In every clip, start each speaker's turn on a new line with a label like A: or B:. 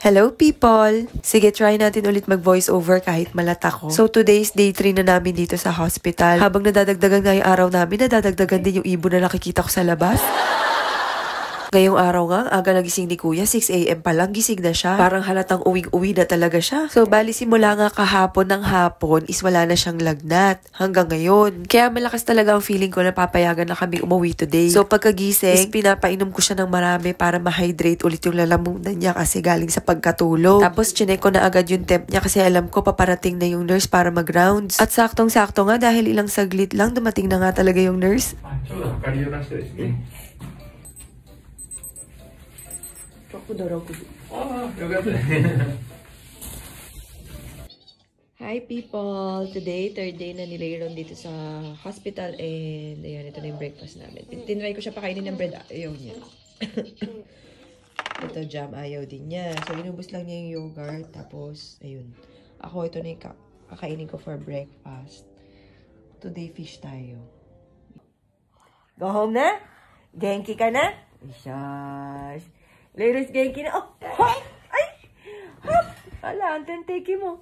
A: Hello people! Sige, try natin ulit mag-voice over kahit malata ko. So today's day 3 na namin dito sa hospital. Habang nadadagdagan nga yung araw namin, nadadagdagan din yung ibon na nakikita ko sa labas. Ngayong araw nga, aga nagising ni Kuya, 6 AM pa lang, gising na siya. Parang halatang uwing-uwi na talaga siya. So, bali simula nga kahapon ng hapon is wala na siyang lagnat hanggang ngayon. Kaya malakas talaga ang feeling ko na papayagan na kami umuwi today. So, pagkagising, is pinapainom ko siya ng marami para ma-hydrate ulit yung lalamunan niya kasi galing sa pagkatulog. Tapos, chinek ko na agad yung temp niya kasi alam ko paparating na yung nurse para mag-rounds. At saktong-sakto nga dahil ilang saglit lang, dumating na nga talaga yung nurse. Hi people! Today, third day na ni Layron dito sa hospital and ayan, ito na yung breakfast namin. Tinry ko siya pakainin ng bread, ayaw niya. Ito jam, ayaw din niya. So, inubos lang niya yung yogurt, tapos, ayun. Ako, ito na yung kakainin ko for breakfast. Today, fish tayo. Go home na? Genki ka na? Shush! Layron's genki na. Oh! Hop! Ay! Hop! Ala, ang tanteki mo.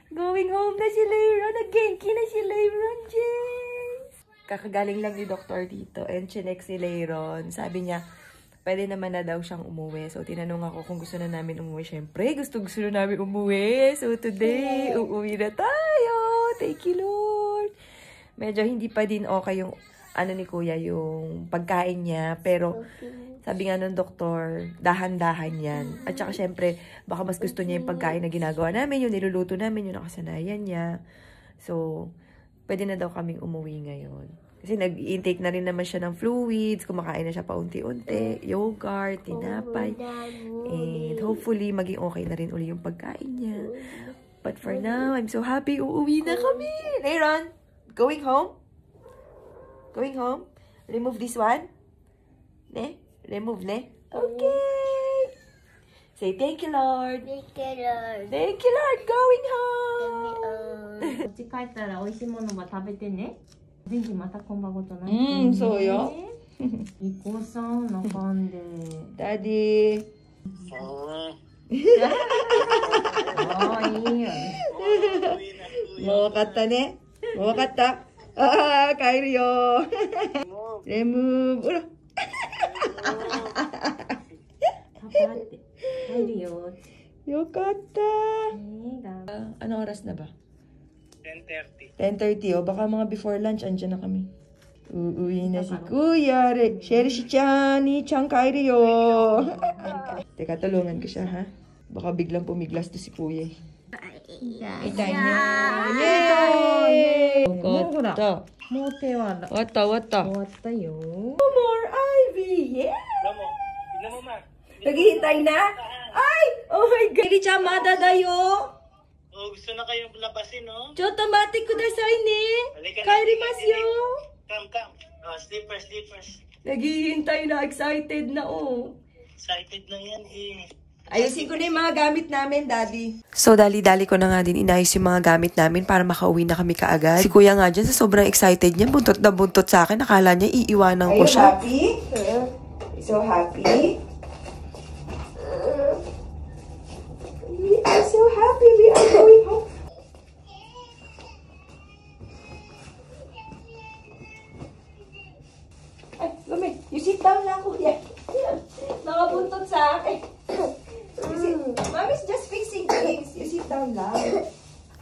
A: Going home na si Layron. Nag-genki na si Layron, James. Kakagaling lang ni doktor dito. And chinek si Layron. Sabi niya, pwede naman na daw siyang umuwi. So, tinanong ako kung gusto na namin umuwi. Siyempre, gusto na namin umuwi. So, today, uuwi na tayo. Thank you, Lord. Medyo hindi pa din okay yung ano ni Kuya, yung pagkain niya. Pero, sabi nga ng doktor, dahan-dahan yan. At saka syempre, baka mas gusto niya yung pagkain na ginagawa namin, yung niluluto namin, yung nakasanayan niya. So, pwede na daw kaming umuwi ngayon. Kasi nag-intake na rin naman siya ng fluids, kumakain na siya paunti-unti, yogurt, tinapay. And hopefully, maging okay na rin uli yung pagkain niya. But for now, I'm so happy, uuwi na kami. Layron, going home? Going home? Remove this one? Ne? Remove, ne? Okay. Say thank you, Lord.
B: Thank you, Lord.
A: Thank you, Lord. Going home.
B: こっち帰ったら美味しいものは食べてね。ぜひまた今晩ごとな。
A: そうよ。
B: いこさんのパンで。
A: Daddy.
B: ああ、いいよね。
A: もう分かったね。もう分かった。ああ、帰るよ。レムーブ。ほら。
B: パパって帰るよ。
A: よかった。Ano oras na ba? 10:30. 10:30. O baka mga before lunch, andyan na kami. Uuwi na si Kuya. Shershi-chan, ni-chan, kairi yo. Teka, tulungan ko siya, ha? Baka biglang pumiglas to si Kuya. Itay niya. Yay! Wata.
B: もう手は
A: 終わった終わった。
B: 終わったよ。
A: No more Ivy! Yeah! Naghihintay na? Ay! Oh my God! Kiri-chan, mada dayo!
C: Oh, gusto na kayong labasin, no?
A: Choto, mate kudasai ne! Kairimasu yo!
C: Come. Oh, slippers.
A: Naghihintay na, excited na, oh.
C: Excited lang yan, eh.
A: Ayusin ko na yung mga gamit namin, Daddy. So, dali-dali ko na nga din inayos yung mga gamit namin para makauwi na kami kaagad. Si Kuya nga dyan, sa sobrang excited niya, buntot na buntot sa akin. Nakala niya, iiwanan ko siya. Are you happy? So happy? We are so happy. We are going home. Ay, Lumi, you sit down lang, Kuya. Nakabuntot sa akin. Mommy's just fixing things. You sit down lang.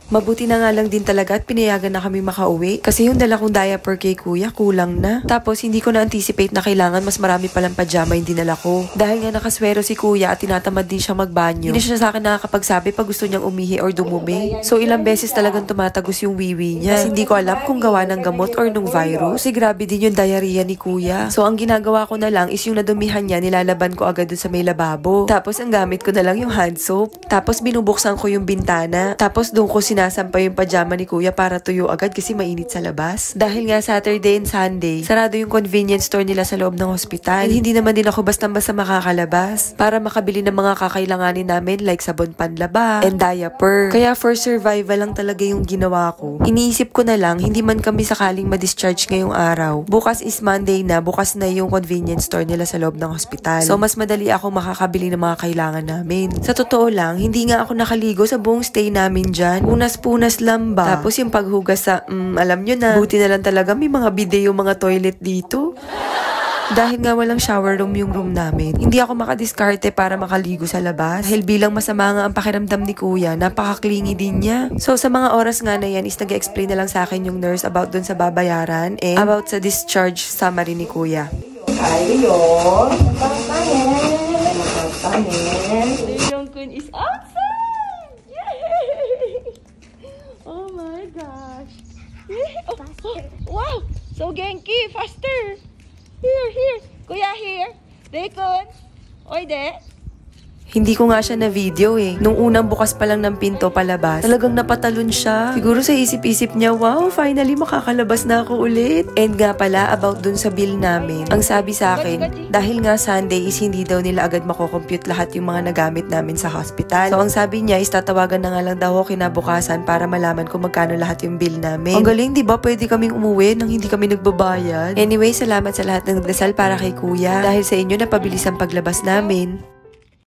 A: Mabuti na nga lang din talaga at pinayagan na kami makauwi. Kasi yung dala kong diaper kay Kuya, kulang na. Tapos hindi ko na-anticipate na kailangan mas marami palang pajama yung dinala ko. Dahil nga nakaswero si Kuya at tinatamad din siya magbanyo. Hindi siya sa akin nakakapagsabi pag gusto niyang umihi or dumumi. So ilang beses talagang tumatagos yung wiwi niya. Kasi hindi ko alam kung gawa ng gamot or nung virus. Kasi grabe din yung diarrhea ni Kuya. So ang ginagawa ko na lang is yung nadumihan niya, nilalaban ko agad dun sa may lababo. Tapos ang gamit ko na lang yung hand soap. Tapos binubuksan ko yung bintana. Tapos doon ko Hinuhunasan pa yung pajama ni kuya para tuyo agad kasi mainit sa labas. Dahil nga Saturday and Sunday, sarado yung convenience store nila sa loob ng hospital. And hindi naman din ako basta-basta makakalabas para makabili ng mga kakailanganin namin like sabon panlaba and diaper. Kaya for survival lang talaga yung ginawa ko. Iniisip ko na lang, hindi man kami sakaling ma-discharge ngayong araw. Bukas is Monday na, bukas na yung convenience store nila sa loob ng hospital. So mas madali ako makakabili ng mga kailangan namin. Sa totoo lang, hindi nga ako nakaligo sa buong stay namin dyan. Punas-punas lang ba? Tapos yung paghugas sa, alam nyo na, buti na lang talaga may mga bidet yung mga toilet dito. Dahil nga walang shower room yung room namin, hindi ako makadiskarte para makaligo sa labas. Dahil bilang masama nga ang pakiramdam ni kuya, napaka-clingy din niya. So sa mga oras nga na yan is nag-explain na lang sa akin yung nurse about dun sa babayaran and about sa discharge summary ni kuya.
B: Tae Jongkun is outside! Yay! Oh my gosh! Wow! So Genki, faster! Here! Kuya, here! Daikon! Oide!
A: Hindi ko nga siya na video eh. Nung unang bukas pa lang ng pinto palabas, talagang napatalon siya. Siguro sa isip-isip niya, wow, finally makakalabas na ako ulit. And nga pala, about dun sa bill namin. Ang sabi sa akin, dahil nga Sunday is hindi daw nila agad makocompute lahat yung mga nagamit namin sa hospital. So ang sabi niya is tatawagan na nga lang daw ako kinabukasan para malaman kung magkano lahat yung bill namin. Ang galing, di ba? Pwede kaming umuwi nang hindi kami nagbabayad. Anyway, salamat sa lahat ng nagdasal para kay kuya. Dahil sa inyo, napabilis ang paglabas namin.